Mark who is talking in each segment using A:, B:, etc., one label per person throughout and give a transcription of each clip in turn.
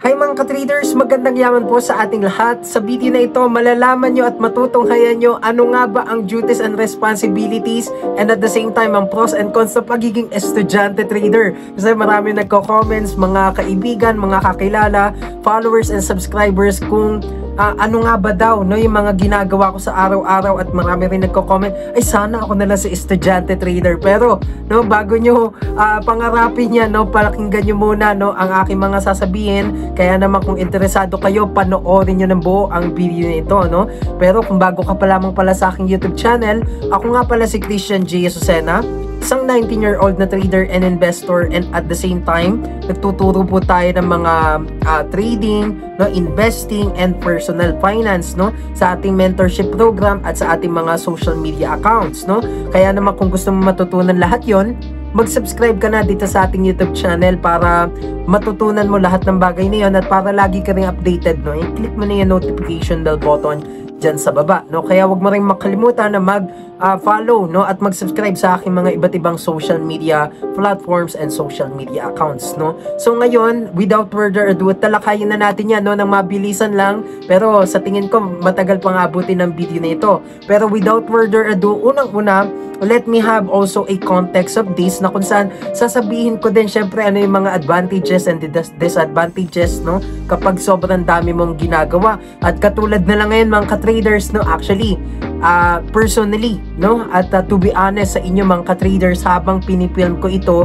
A: Hi mga ka-traders, magandang yaman po sa ating lahat. Sa video na ito, malalaman nyo at matutunghayan nyo ano nga ba ang duties and responsibilities and at the same time ang pros and cons sa pagiging estudyante trader. Kasi marami nagko-comments, mga kaibigan, mga kakilala, followers and subscribers kung ano nga ba daw no, yung mga ginagawa ko sa araw-araw at marami rin nagko-comment, ay sana ako na lang sa estudyante trader. Pero no, bago nyo pangarapin yan, no, pakinggan nyo muna no, ang aking mga sasabihin. Kaya naman kung interesado kayo, panoorin nyo ng buo ang video nito, no? Pero kung bago ka pa lamang pala sa aking YouTube channel, ako nga pala si Christian J. Azucena, isang 19-year-old na trader and investor, and at the same time, nagtuturo po tayo ng mga trading, no, investing, and personal finance, no, sa ating mentorship program at sa ating mga social media accounts, no? Kaya naman kung gusto mo matutunan lahat yon, mag-subscribe ka na dito sa ating YouTube channel para matutunan mo lahat ng bagay na yun at para lagi ka rin updated, no? I-click mo na yung notification bell button dyan sa baba, no? Kaya wag mo rin makalimutan na mag-follow, no, at mag-subscribe sa aking mga iba't ibang social media platforms and social media accounts, no? So ngayon, without further ado, talakayin na natin yan, no, ng mabilisan lang, pero sa tingin ko matagal pang abutin ng video na ito. Pero without further ado, unang-una, let me have also a context of this na kung saan sasabihin ko din syempre ano yung mga advantages and disadvantages, no, kapag sobrang dami mong ginagawa. At katulad na lang ngayon mga ka-traders, no, actually personally, no, at to be honest sa inyo mga ka-traders, habang pinipilm ko ito,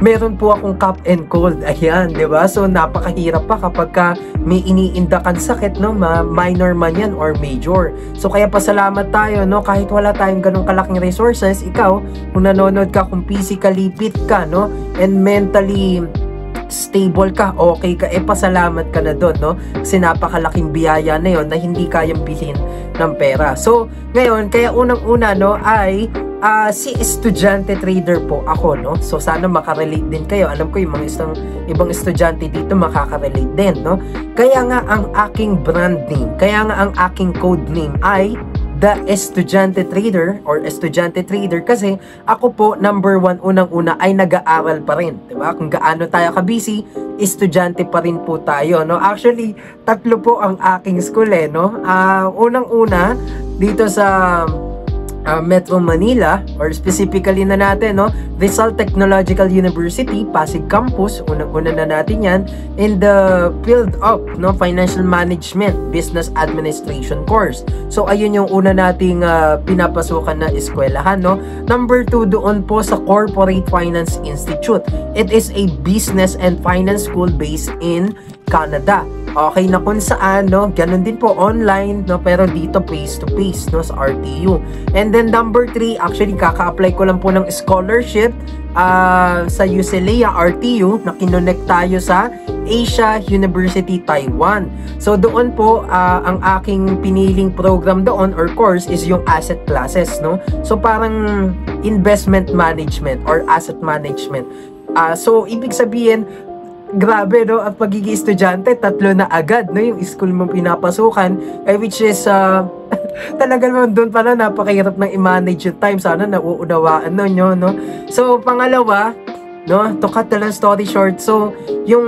A: meron po akong cough and cold. Ayan, di ba? So napakahirap pa kapag may iniindakan sakit, no, minor man yan or major. So kaya pasalamat tayo, no, kahit wala tayong ganong kalaking resources, ikaw kung nanonood ka, kung physically fit ka, no, and mentally stable ka, okay ka, pasalamat ka na doon, no? Kasi napakalaking biyaya na yon na hindi kayang bilhin ng pera. So ngayon, kaya unang-una, no, ay si estudyante trader po ako, no? So sana makarelate din kayo. Alam ko yung mga ibang estudyante dito makaka-relate din, no? Kaya nga ang aking brand name, kaya nga ang aking code name ay The Estudyante Trader or Estudyante Trader, kasi ako po, number one, unang-una ay nag-aaral pa rin, diba? Kung gaano tayo ka-busy, estudyante pa rin po tayo, no? Actually, tatlo po ang aking school, no? Unang-una, dito sa Metro Manila, or specifically na natin, no, Rizal Technological University, Pasig Campus, unang-una na natin yan, in the field of, no, Financial Management, Business Administration course. So, ayun yung una nating pinapasukan na eskwelahan, no. Number 2, doon po sa Corporate Finance Institute. It is a business and finance school based in Canada. Okay, na kung saan, no, ganun din po online, no, pero dito face to face, no, sa RTU. And then number 3, actually kaka-apply ko lang po ng scholarship sa UCLA RTU, na kinonect tayo sa Asia University Taiwan. So doon po ang aking piniling program doon or course is yung asset classes, no. So parang investment management or asset management. So ibig sabihin, grabe, no, at pagiging estudyante, tatlo na agad, no, yung school mong pinapasukan, which is talaga naman doon pala napakahirap ng i-manage yung time. Sana nauunawaan nyo, no. So pangalawa, no, to cut the long story short, so yung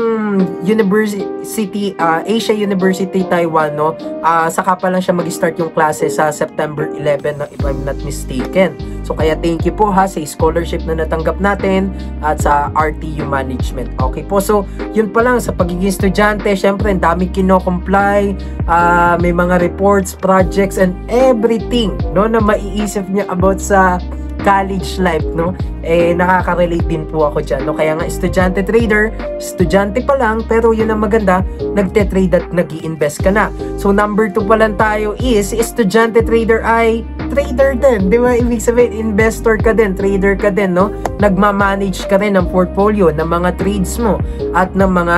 A: university, Asia University Taiwan, no, saka pa lang siya mag-start yung klase sa September 11, if I'm not mistaken. So kaya thank you po ha sa scholarship na natanggap natin at sa RTU management. Okay po, so yun pa lang sa pagiging estudyante, syempre ang dami kino-comply, may mga reports, projects, and everything, no, na maiisip niya about sa college life, no, nakaka-relate din po ako dyan, no. Kaya nga estudyante trader, estudyante pa lang, pero yun ang maganda, nagte-trade at nag-i-invest ka na. So number 2 pa lang tayo is estudyante trader ay trader din, di ba? Ibig sabihin, investor ka din, trader ka din, no. Nagma-manage ka rin ng portfolio, ng mga trades mo at ng mga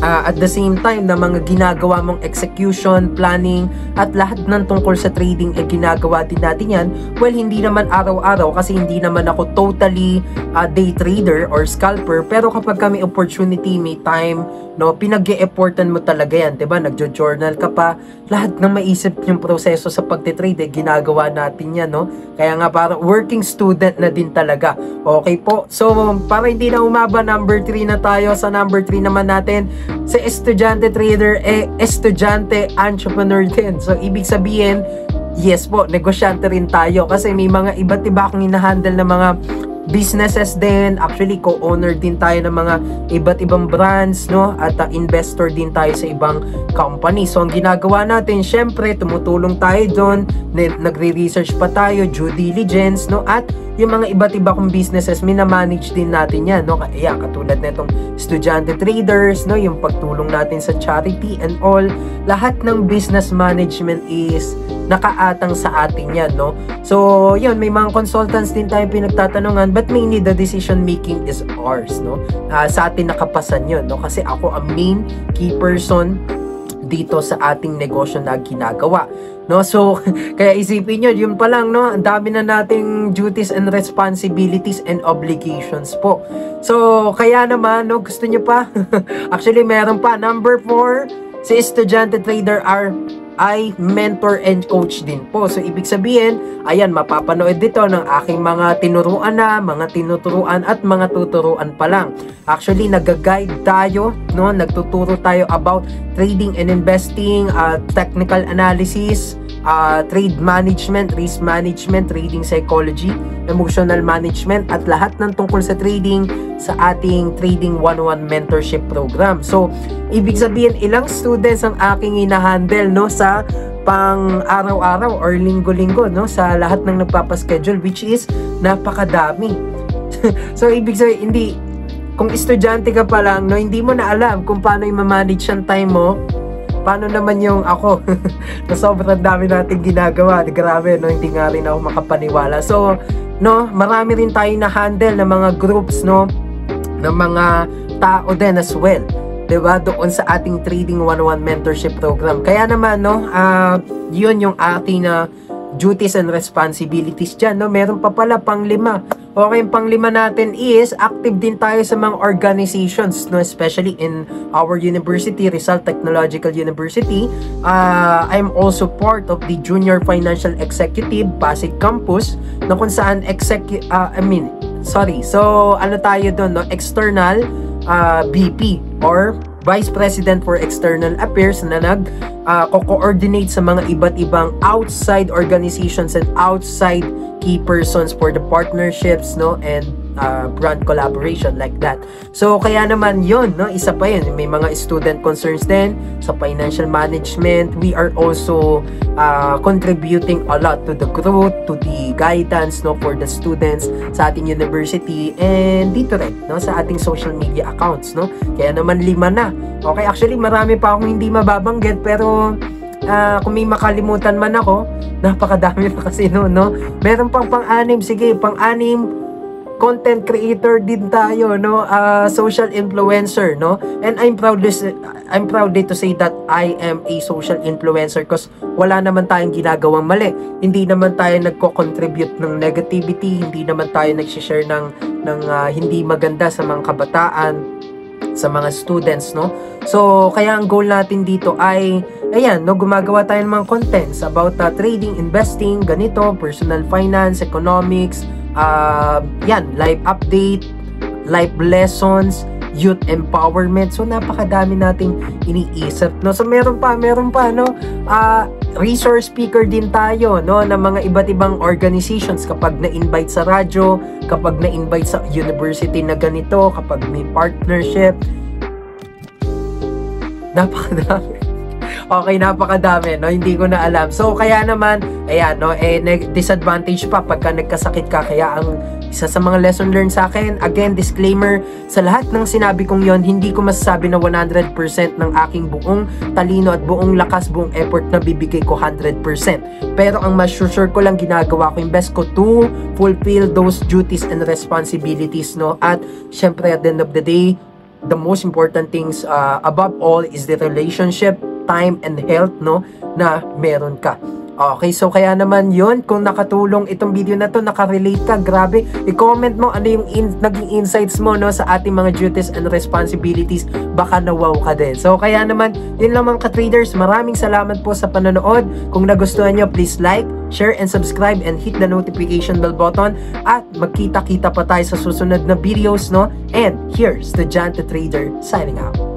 A: at the same time na mga ginagawa mong execution, planning, at lahat ng tungkol sa trading ginagawa din natin yan. Well, hindi naman araw-araw kasi hindi naman ako totally day trader or scalper, pero kapag may opportunity, may time, no, pinag-e-effortan mo talaga yan, diba? Nagjo-journal ka pa, lahat ng maisip yung proseso sa pagtitrade, ginagawa natin yan, no? Kaya nga parang working student na din talaga. Okay po, so para hindi na umaba, number 3 na tayo. Sa number 3 naman natin, si estudyante trader, estudyante entrepreneur din. So, ibig sabihin, yes po, negosyante rin tayo kasi may mga iba't iba akong hinahandle na mga businesses din. Actually, co-owner din tayo ng mga iba't ibang brands, no? At investor din tayo sa ibang company. So, ang ginagawa natin, syempre, tumutulong tayo doon, nagre-research pa tayo, due diligence, no? At yung mga iba't iba kong businesses, minamanage din natin yan, no? Kaya, katulad na itong estudyante traders, no? Yung pagtulong natin sa charity and all, lahat ng business management is nakaatang sa atin yan, no? So, yun, may mga consultants din tayo pinagtatanungan, but mainly the decision making is ours, no? Sa atin nakapasan yun, no? Kasi ako ang main key person dito sa ating negosyo na ginagawa, no? So, kaya isipin nyo, yun pa lang, no? Ang dami na nating duties and responsibilities and obligations po. So, kaya naman, no? Gusto nyo pa? Actually, meron pa. Number 4, si estudyante trader ay mentor and coach din po. So, ibig sabihin, ayan, mapapanood dito ng aking mga tinuruan na, mga tinuturuan at mga tuturuan pa lang. Actually, nag-guide tayo, no? Nagtuturo tayo about trading and investing, technical analysis, trade management, risk management, trading psychology, emotional management, at lahat ng tungkol sa trading sa ating Trading 101 mentorship program. So, ibig sabihin, ilang students ang aking hinahandle, no, sa pang araw-araw or linggo-linggo, no, sa lahat ng nagpapaschedule, which is napakadami. So, ibig sabihin, hindi, kung estudyante ka pa lang, no, hindi mo na alam kung paano i-manage ang time mo. Paano naman yung ako na sobrang dami natin ginagawa. Grabe, no, hindi nga rin ako makapaniwala. So, no, marami rin tayo na handle ng mga groups, no, ng mga tao din as well, diba, doon sa ating Trading 101 mentorship program. Kaya naman, no, yun yung ating duties and responsibilities dyan, no. Meron pa pala pang 5. Okay, yung pang 5 natin is active din tayo sa mga organizations, no, especially in our university, Rizal Technological University. I'm also part of the Junior Financial Executive Pasig Campus, na kung saan so ano tayo doon, no, external VP or Vice President for External Affairs na co-coordinate sa mga iba't ibang outside organizations and outside key persons for the partnerships, no, and brand collaboration like that. So, kaya naman yun, no, isa pa yun. May mga student concerns din sa financial management. We are also contributing a lot to the growth, to the guidance, no, for the students sa ating university and dito rin, no, sa ating social media accounts, no. Kaya naman 5 na. Okay, actually marami pa akong hindi mababanggit, pero kung may makalimutan man ako, napakadami na kasi no. Meron pang pang-6, sige, pang-6, content creator din tayo, no, social influencer, no, and I'm proud to say that I am a social influencer because wala naman tayong ginagawang mali, hindi naman tayo nagko-contribute ng negativity, hindi naman tayo nag-share ng hindi maganda sa mga kabataan, sa mga students, no. So, kaya ang goal natin dito ay, ayan, no, gumagawa tayo ng mga contents about trading, investing, ganito, personal finance, economics, yan, live update, live lessons, youth empowerment. So, napakadami nating iniisip, no. So, meron pa, no, resource speaker din tayo, no, ng mga iba't ibang organizations kapag na-invite sa radyo, kapag na-invite sa university na ganito, kapag may partnership. Napakadami. Okay, napakadami, no, hindi ko na alam. So, kaya naman, ayan, no, disadvantage pa pagka nagkasakit ka. Kaya ang isa sa mga lesson learned sa akin, again, disclaimer, sa lahat ng sinabi kong yon, hindi ko masasabi na 100% ng aking buong talino at buong lakas, buong effort na bibigay ko 100%. Pero ang mas sure ko lang, ginagawa ko yung best ko to fulfill those duties and responsibilities, no. At syempre, at the end of the day, the most important things above all is the relationship, time, and health, no, na meron ka. Okay, so kaya naman yun, kung nakatulong itong video na to, nakarelate ka, grabe, i-comment mo ano yung naging insights mo, no, sa ating mga duties and responsibilities, baka na-wow ka din. So kaya naman, yun lang mga ka-traders, maraming salamat po sa panonood. Kung nagustuhan nyo, please like, share, and subscribe, and hit the notification bell button, at magkita-kita pa tayo sa susunod na videos, no. And here's the Estudyante Trader signing out.